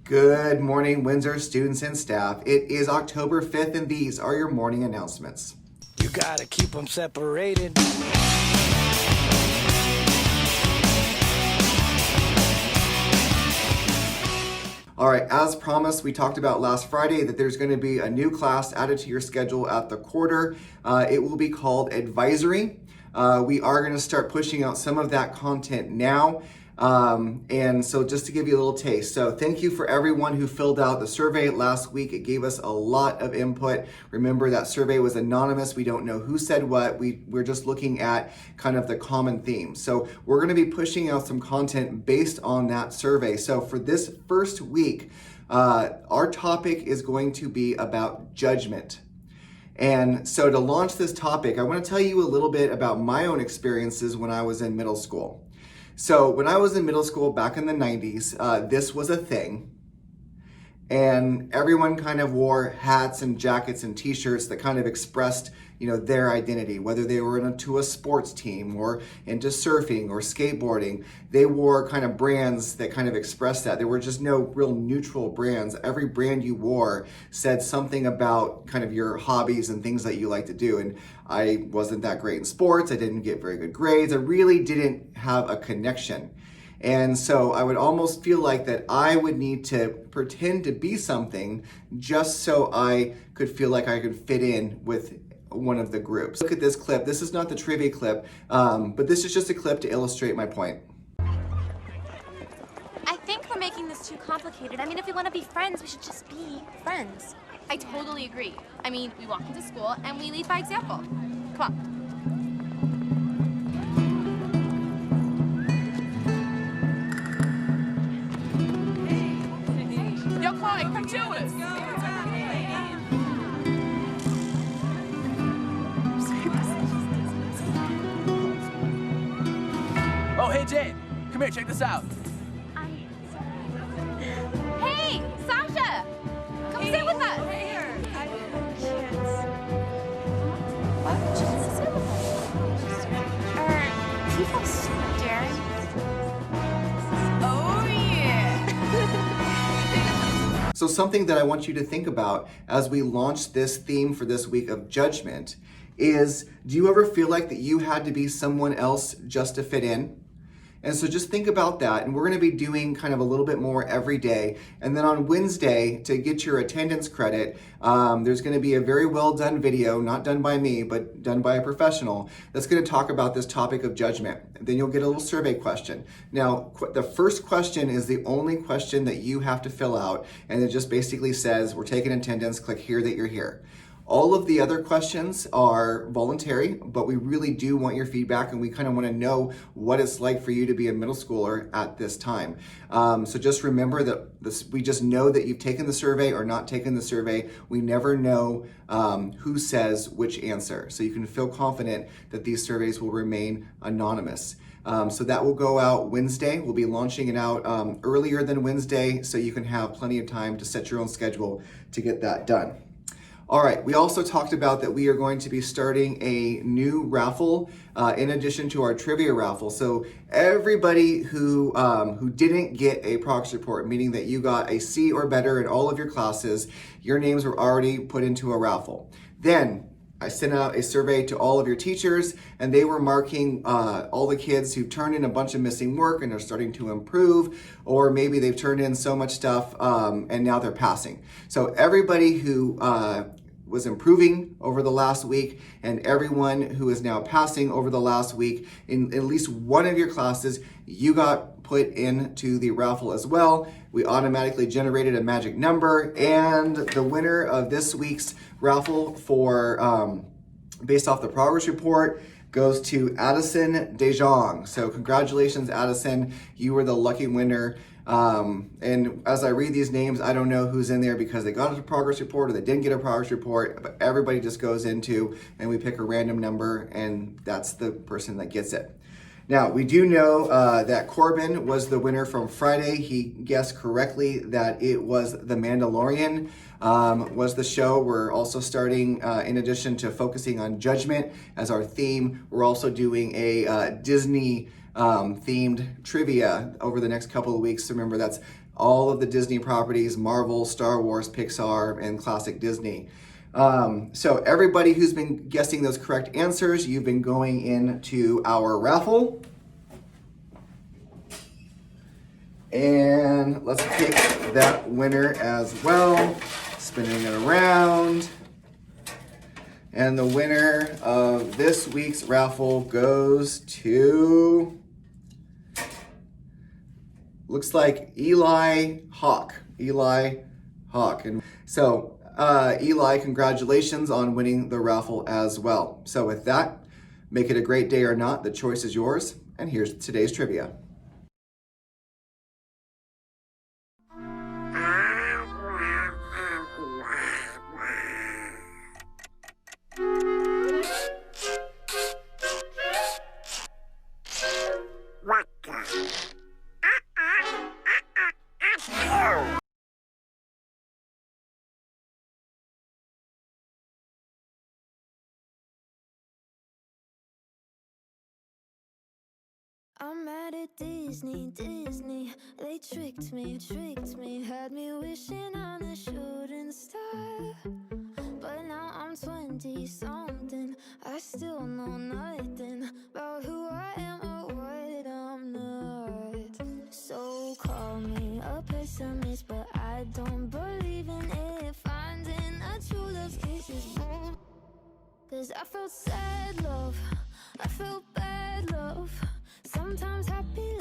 Good morning, Windsor students and staff. It is October 5th, and these are your morning announcements. You gotta keep them separated. All right, as promised, we talked about last Friday that there's going to be a new class added to your schedule at the quarter. It will be called Advisory. We are going to start pushing out some of that content now. And so just to give you a little taste. So thank you for everyone who filled out the survey last week. It gave us a lot of input. Remember, that survey was anonymous. We don't know who said what. We're just looking at kind of the common themes. So we're going to be pushing out some content based on that survey. So for this first week, our topic is going to be about judgment. And so to launch this topic, I want to tell you a little bit about my own experiences when I was in middle school. So when I was in middle school back in the 90s, this was a thing. And everyone kind of wore hats and jackets and t-shirts that kind of expressed, their identity, whether they were into a sports team or into surfing or skateboarding. They wore kind of brands that kind of expressed that. There were just no real neutral brands. Every brand you wore said something about kind of your hobbies and things that you like to do. And I wasn't that great in sports. I didn't get very good grades. I really didn't have a connection. And so I would almost feel like that I would need to pretend to be something just so I could feel like I could fit in with one of the groups. Look at this clip. This is not the trivia clip, but this is just a clip to illustrate my point. I think we're making this too complicated. I mean, if we want to be friends, we should just be friends. I totally agree. I mean, we walk into school and we lead by example. Come on. Yo, Chloe, come chill with us. Oh, hey, Jade. Come here, check this out. Hey, Sasha! Come sit with us. Right here. I can't. What? Just sit with us. Are people staring? Oh, yeah. So something that I want you to think about as we launch this theme for this week of judgment is, do you ever feel like that you had to be someone else just to fit in? And so just think about that. And we're going to be doing kind of a little bit more every day. And then on Wednesday, to get your attendance credit, there's going to be a very well done video, not done by me, but done by a professional, that's going to talk about this topic of judgment. Then you'll get a little survey question. Now, the first question is the only question that you have to fill out. And it just basically says, we're taking attendance, click here that you're here. All of the other questions are voluntary, but we really do want your feedback, and we kind of want to know what it's like for you to be a middle schooler at this time. So just remember that we just know that you've taken the survey or not taken the survey. We never know who says which answer. So you can feel confident that these surveys will remain anonymous. So that will go out Wednesday. We'll be launching it out earlier than Wednesday, so you can have plenty of time to set your own schedule to get that done. All right, we also talked about that we are going to be starting a new raffle in addition to our trivia raffle. So everybody who didn't get a progress report, meaning that you got a C or better in all of your classes, your names were already put into a raffle. Then I sent out a survey to all of your teachers, and they were marking all the kids who turned in a bunch of missing work and are starting to improve, or maybe they've turned in so much stuff and now they're passing. So everybody who was improving over the last week and everyone who is now passing over the last week in at least one of your classes, you got put into the raffle as well. We automatically generated a magic number, and the winner of this week's raffle for based off the progress report goes to Addison DeJong. So congratulations, Addison. You were the lucky winner. And as I read these names, I don't know who's in there because they got a progress report or they didn't get a progress report, but everybody just goes into and we pick a random number, and that's the person that gets it. Now, we do know that Corbin was the winner from Friday. He guessed correctly that it was The Mandalorian was the show. We're also starting, in addition to focusing on judgment as our theme, we're also doing a Disney themed trivia over the next couple of weeks. So remember, that's all of the Disney properties, Marvel, Star Wars, Pixar, and classic Disney. So everybody who's been guessing those correct answers, you've been going into our raffle. And let's pick that winner as well. Spinning it around. And the winner of this week's raffle goes to, looks like Eli Hawk. Eli Hawk. And so, Eli, congratulations on winning the raffle as well. So with that, make it a great day or not, the choice is yours. And here's today's trivia. I'm mad at Disney, they tricked me, had me wishing on a shooting star. But now I'm 20-something, I still know nothing about who I am or what I'm not. So call me a pessimist, but I don't believe in it. Finding a true love's kiss is bold. 'Cause I felt sad love, I felt bad love. Sometimes happy